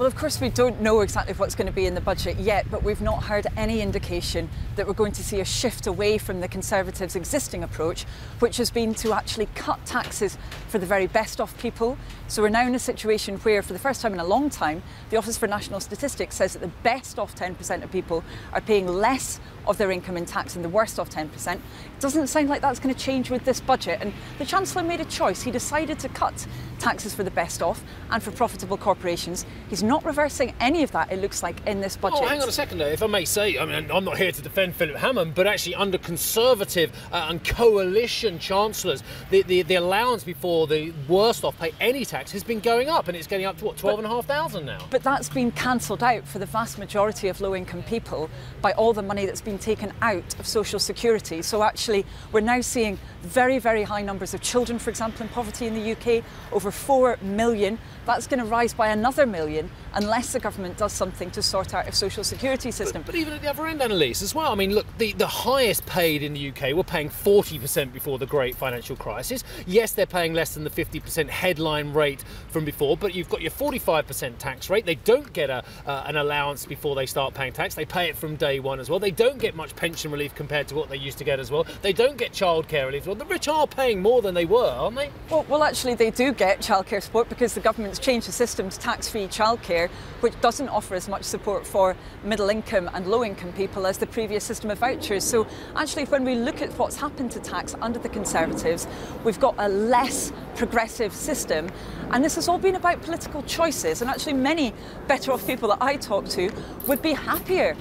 Well, of course, we don't know exactly what's going to be in the budget yet, but we've not heard any indication that we're going to see a shift away from the Conservatives' existing approach, which has been to actually cut taxes for the very best off people. So we're now in a situation where, for the first time in a long time, the Office for National Statistics says that the best off 10% of people are paying less of their income in tax than the worst off 10%. It doesn't sound like that's going to change with this budget. And the Chancellor made a choice. He decided to cut taxes for the best off and for profitable corporations. He's not reversing any of that, it looks like, in this budget. Oh, hang on a second, though. If I may say, I mean, I'm not here to defend Philip Hammond, but actually under Conservative and coalition chancellors, the allowance before the worst off pay any tax has been going up, and it's getting up to, what, 12,500 now? But that's been cancelled out for the vast majority of low-income people by all the money that's been taken out of social security. So actually, we're now seeing very, very high numbers of children, for example, in poverty in the UK, over 4 million. That's going to rise by another million unless the government does something to sort out a social security system. But even at the other end, Anneliese, as well, I mean, look, the highest paid in the UK were paying 40% before the great financial crisis. Yes, they're paying less than the 50% headline rate from before, but you've got your 45% tax rate. They don't get an allowance before they start paying tax. They pay it from day one as well. They don't get much pension relief compared to what they used to get as well. They don't get childcare relief. Well, the rich are paying more than they were, aren't they? Well, actually, they do get childcare support because the government's changed the system to tax-free childcare, which doesn't offer as much support for middle-income and low-income people as the previous system of vouchers. So actually, when we look at what's happened to tax under the Conservatives, we've got a less progressive system, and this has all been about political choices. And actually, many better-off people that I talk to would be happy,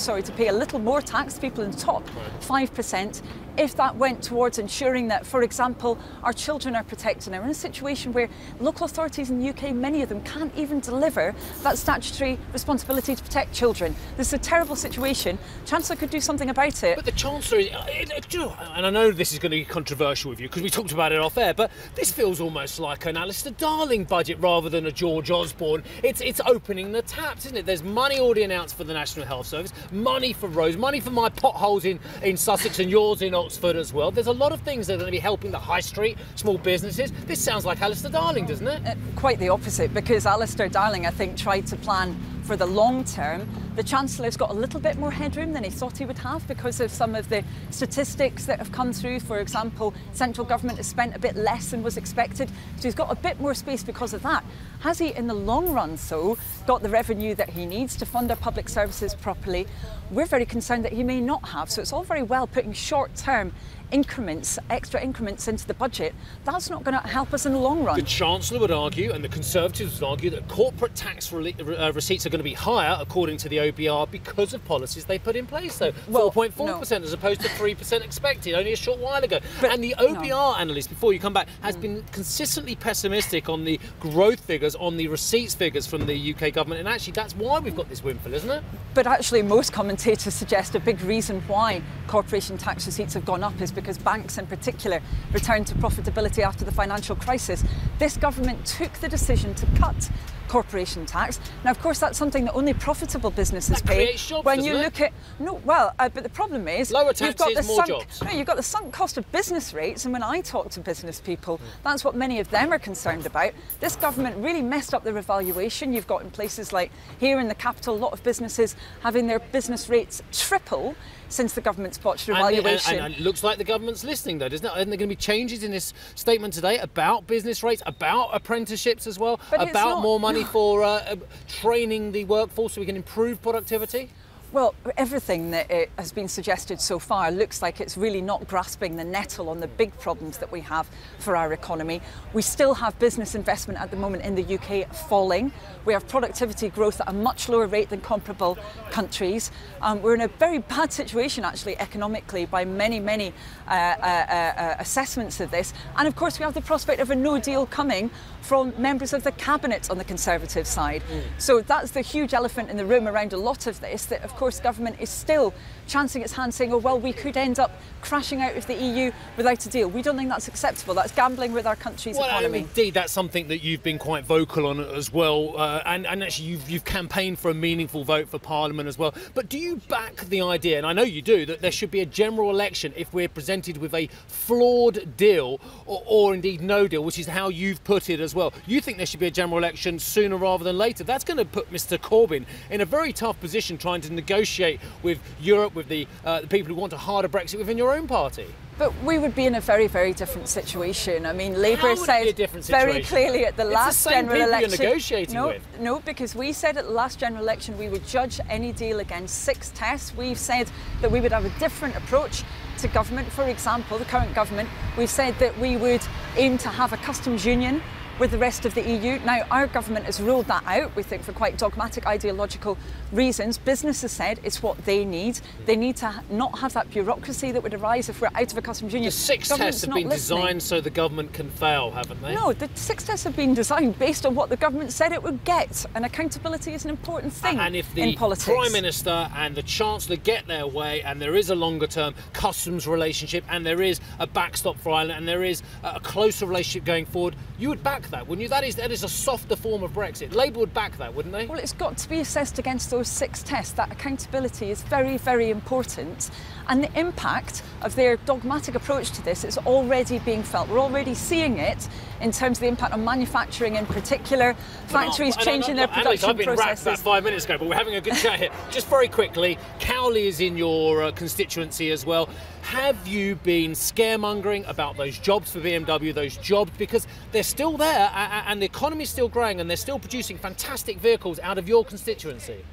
to pay a little more tax, people in the top 5%, if that went towards ensuring that, for example, our children are protected. Now, we're in a situation where local authorities in the UK, many of them can't even deliver that statutory responsibility to protect children. This is a terrible situation. Chancellor could do something about it. But the Chancellor, and I know this is going to be controversial with you because we talked about it off air, but this feels almost like an Alistair Darling budget rather than a George Osborne. It's opening the taps, isn't it? There's money already announced for the National Health Service, money for roads, money for my potholes in Sussex and yours in Oxford as well. There's a lot of things that are going to be helping the high street, small businesses. This sounds like Alistair Darling, doesn't it? Quite the opposite, because Alistair Darling, I think, tried to plan for the long term. The Chancellor's got a little bit more headroom than he thought he would have because of some of the statistics that have come through. For example, central government has spent a bit less than was expected, so he's got a bit more space because of that. Has he, in the long run, though, got the revenue that he needs to fund our public services properly? We're very concerned that he may not have. So it's all very well putting short-term increments, extra increments into the budget. That's not going to help us in the long run. The Chancellor would argue, and the Conservatives would argue, that corporate tax receipts are going to be higher, according to the OBR, because of policies they put in place. So 4.4% as opposed to 3% expected only a short while ago. And the OBR, Anneliese, before you come back, has been consistently pessimistic on the growth figures, on the receipts figures from the UK government. And actually, that's why we've got this windfall, isn't it? But actually, most commentators suggest a big reason why corporation tax receipts have gone up is because banks in particular returned to profitability after the financial crisis. This government took the decision to cut corporation tax. Now, of course, that's something that only profitable businesses pay. Jobs, when you look at but the problem is lower taxes, more jobs. No, you've got the sunk cost of business rates, and when I talk to business people, that's what many of them are concerned about. This government really messed up the revaluation. You've got in places like here in the capital, a lot of businesses having their business rates triple since the government's botched revaluation. And it looks like the government's listening, though, doesn't it? Aren't there going to be changes in this statement today about business rates, about apprenticeships as well, about more money for training the workforce so we can improve productivity? Well, everything that has been suggested so far looks like it's really not grasping the nettle on the big problems that we have for our economy. We still have business investment at the moment in the UK falling. We have productivity growth at a much lower rate than comparable countries. We're in a very bad situation, actually, economically, by many assessments of this. And of course, we have the prospect of a no deal coming from members of the cabinet on the Conservative side. So that's the huge elephant in the room around a lot of this, that of course course, government is still chancing its hand saying, oh, well, we could end up crashing out of the EU without a deal. We don't think that's acceptable. That's gambling with our country's economy. Indeed, that's something that you've been quite vocal on as well. And actually, you've campaigned for a meaningful vote for Parliament as well. But do you back the idea, and I know you do, that there should be a general election if we're presented with a flawed deal or indeed no deal, which is how you've put it as well? You think there should be a general election sooner rather than later. That's going to put Mr Corbyn in a very tough position trying to negotiate with Europe, with the people who want a harder Brexit within your own party. But we would be in a very, very different situation. I mean, Labour said very clearly at the last general election. You're negotiating with. No, because we said at the last general election we would judge any deal against 6 tests. We've said that we would have a different approach to government. For example, the current government, we've said that we would aim to have a customs union with the rest of the EU. Now, our government has ruled that out, we think, for quite dogmatic ideological reasons. Business has said it's what they need. They need to not have that bureaucracy that would arise if we're out of a customs union. The 6 tests have been designed so the government can fail, haven't they? No, the 6 tests have been designed based on what the government said it would get, and accountability is an important thing in politics. And if the Prime Minister and the Chancellor get their way, and there is a longer-term customs relationship, and there is a backstop for Ireland, and there is a closer relationship going forward, you would back that, wouldn't you? That is a softer form of Brexit. Labour would back that, wouldn't they? Well, it's got to be assessed against those 6 tests. That accountability is very, very important. And the impact of their dogmatic approach to this is already being felt. We're already seeing it in terms of the impact on manufacturing in particular, factories changing their production processes. I've been wrapped about 5 minutes ago, but we're having a good chat here. Just very quickly, Cowley is in your constituency as well. Have you been scaremongering about those jobs for BMW, those jobs, because they're still there and the economy is still growing and they're still producing fantastic vehicles out of your constituency?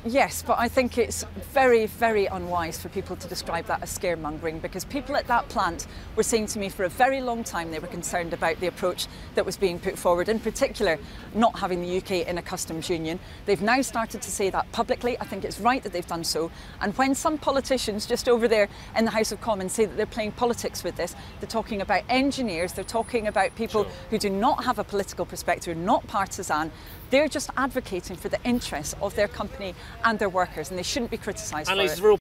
Yes, but I think it's very, very unwise for people to describe that as scaremongering, because people at that plant were saying to me for a very long time they were concerned about the approach that was being put forward, in particular not having the UK in a customs union. They've now started to say that publicly. I think it's right that they've done so. And when some politicians just over there in the House of Commons say that they're playing politics with this, they're talking about engineers, they're talking about people who do not have a political perspective, not partisan. They're just advocating for the interests of their company and their workers, and they shouldn't be criticised for it.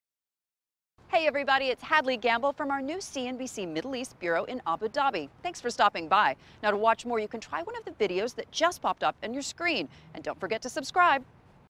Hey everybody, it's Hadley Gamble from our new CNBC Middle East Bureau in Abu Dhabi. Thanks for stopping by. Now, to watch more, you can try one of the videos that just popped up on your screen. And don't forget to subscribe.